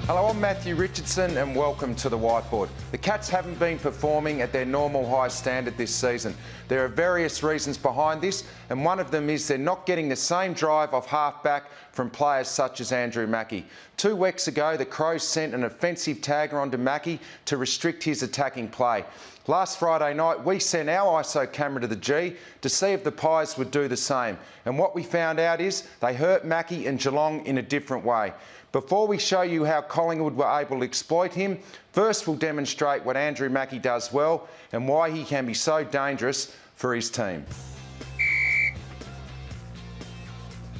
Hello, I'm Matthew Richardson and welcome to the Whiteboard. The Cats haven't been performing at their normal high standard this season. There are various reasons behind this, and one of them is they're not getting the same drive off half-back from players such as Andrew Mackie. 2 weeks ago, the Crows sent an offensive tagger onto Mackie to restrict his attacking play. Last Friday night, we sent our ISO camera to the G to see if the Pies would do the same. And what we found out is they hurt Mackie and Geelong in a different way. Before we show you how Collingwood were able to exploit him, first we'll demonstrate what Andrew Mackie does well and why he can be so dangerous for his team.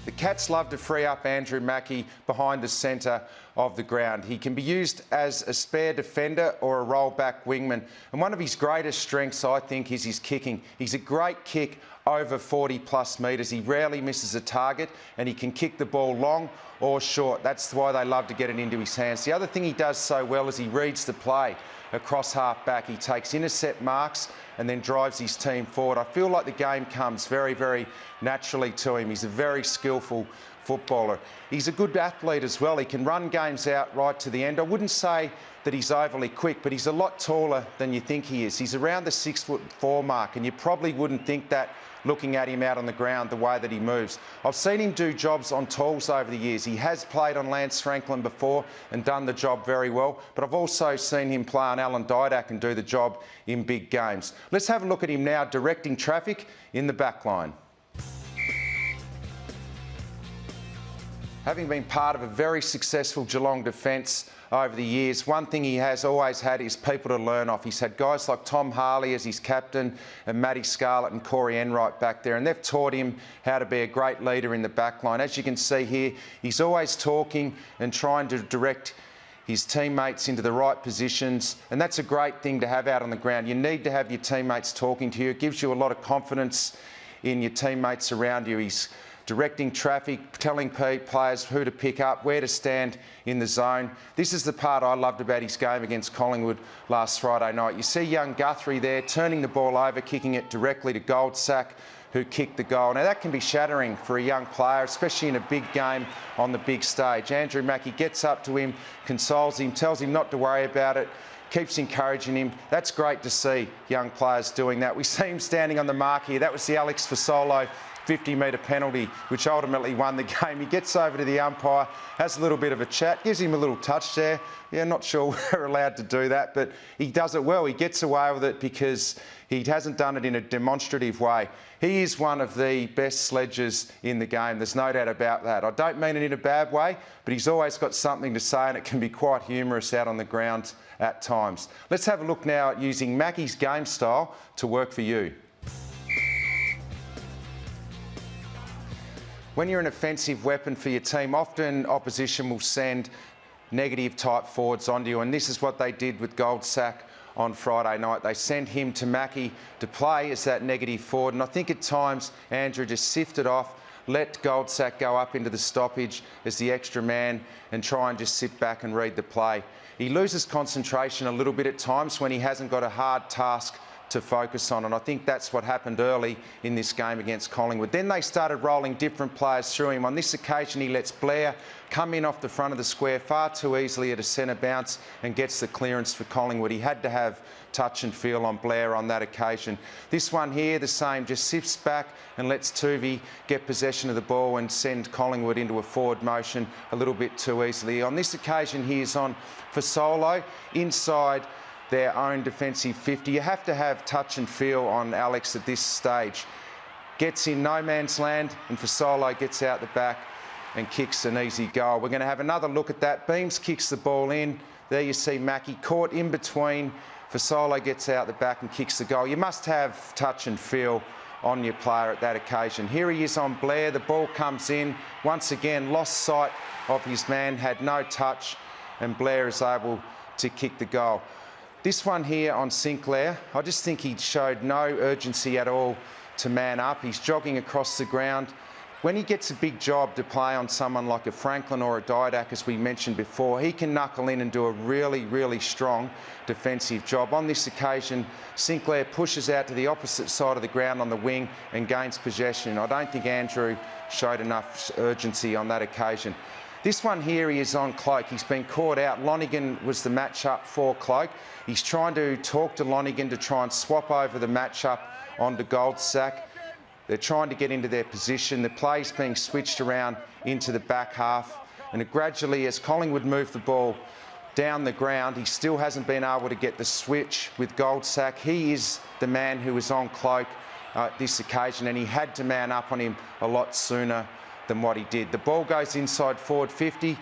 The Cats love to free up Andrew Mackie behind the centre of the ground. He can be used as a spare defender or a roll-back wingman. And one of his greatest strengths, I think, is his kicking. He's a great kick over 40+ metres. He rarely misses a target and he can kick the ball long or short. That's why they love to get it into his hands. The other thing he does so well is he reads the play across half-back. He takes intercept marks and then drives his team forward. I feel like the game comes very, very naturally to him. He's a very skillful footballer. He's a good athlete as well. He can run games out right to the end. I wouldn't say that he's overly quick, but he's a lot taller than you think he is. He's around the 6'4" mark, and you probably wouldn't think that looking at him out on the ground, the way that he moves. I've seen him do jobs on tools over the years. He has played on Lance Franklin before and done the job very well, but I've also seen him play on Alan Didak and do the job in big games. Let's have a look at him now directing traffic in the back line. Having been part of a very successful Geelong defence over the years, one thing he has always had is people to learn off. He's had guys like Tom Harley as his captain and Matty Scarlett and Corey Enright back there, and they've taught him how to be a great leader in the back line. As you can see here, he's always talking and trying to direct his teammates into the right positions, and that's a great thing to have out on the ground. You need to have your teammates talking to you. It gives you a lot of confidence in your teammates around you. He's directing traffic, telling players who to pick up, where to stand in the zone. This is the part I loved about his game against Collingwood last Friday night. You see young Guthrie there turning the ball over, kicking it directly to Goldsack, who kicked the goal. Now that can be shattering for a young player, especially in a big game on the big stage. Andrew Mackie gets up to him, consoles him, tells him not to worry about it, keeps encouraging him. That's great to see young players doing that. We see him standing on the mark here. That was the Alex Fasolo 50-metre penalty, which ultimately won the game. He gets over to the umpire, has a little bit of a chat, gives him a little touch there. Yeah, not sure we're allowed to do that, but he does it well. He gets away with it because he hasn't done it in a demonstrative way. He is one of the best sledgers in the game. There's no doubt about that. I don't mean it in a bad way, but he's always got something to say, and it can be quite humorous out on the ground at times. Let's have a look now at using Mackie's game style to work for you. When you're an offensive weapon for your team, often opposition will send negative type forwards onto you, and this is what they did with Goldsack on Friday night. They sent him to Mackie to play as that negative forward, and I think at times Andrew just sifted off, let Goldsack go up into the stoppage as the extra man and try and just sit back and read the play. He loses concentration a little bit at times when he hasn't got a hard task to focus on, and I think that's what happened early in this game against Collingwood. Then they started rolling different players through him. On this occasion, he lets Blair come in off the front of the square far too easily at a centre bounce and gets the clearance for Collingwood. He had to have touch and feel on Blair on that occasion. This one here, the same, just sifts back and lets Tuvey get possession of the ball and send Collingwood into a forward motion a little bit too easily. On this occasion, he is on for Solo inside their own defensive 50. You have to have touch and feel on Alex at this stage. Gets in no man's land, and Fasolo gets out the back and kicks an easy goal. We're going to have another look at that. Beams kicks the ball in. There you see Mackie caught in between. Fasolo gets out the back and kicks the goal. You must have touch and feel on your player at that occasion. Here he is on Blair. The ball comes in. Once again, lost sight of his man, had no touch, and Blair is able to kick the goal. This one here on Sinclair, I just think he showed no urgency at all to man up. He's jogging across the ground. When he gets a big job to play on someone like a Franklin or a Didak, as we mentioned before, he can knuckle in and do a really, really strong defensive job. On this occasion, Sinclair pushes out to the opposite side of the ground on the wing and gains possession. I don't think Andrew showed enough urgency on that occasion. This one here, he is on Cloak. He's been caught out. Lonergan was the match-up for Cloak. He's trying to talk to Lonergan to try and swap over the match-up onto Goldsack. They're trying to get into their position. The play's being switched around into the back half. And gradually, as Collingwood moved the ball down the ground, he still hasn't been able to get the switch with Goldsack. He is the man who was on Cloak this occasion, and he had to man up on him a lot sooner than what he did. The ball goes inside forward 50.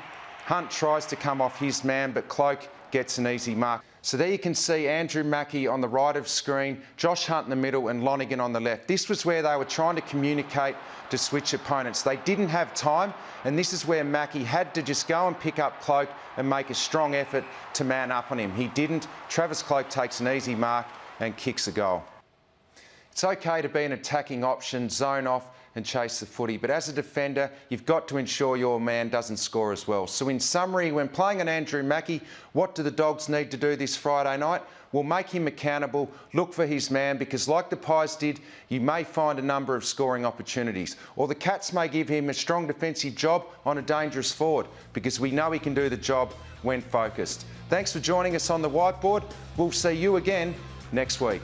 Hunt tries to come off his man, but Cloak gets an easy mark. So there you can see Andrew Mackie on the right of screen, Josh Hunt in the middle and Lonergan on the left. This was where they were trying to communicate to switch opponents. They didn't have time, and this is where Mackie had to just go and pick up Cloak and make a strong effort to man up on him. He didn't. Travis Cloak takes an easy mark and kicks a goal. It's okay to be an attacking option, zone off and chase the footy, but as a defender, you've got to ensure your man doesn't score as well. So in summary, when playing an Andrew Mackie, what do the Dogs need to do this Friday night? Well, make him accountable, look for his man, because like the Pies did, you may find a number of scoring opportunities. Or the Cats may give him a strong defensive job on a dangerous forward, because we know he can do the job when focused. Thanks for joining us on the Whiteboard. We'll see you again next week.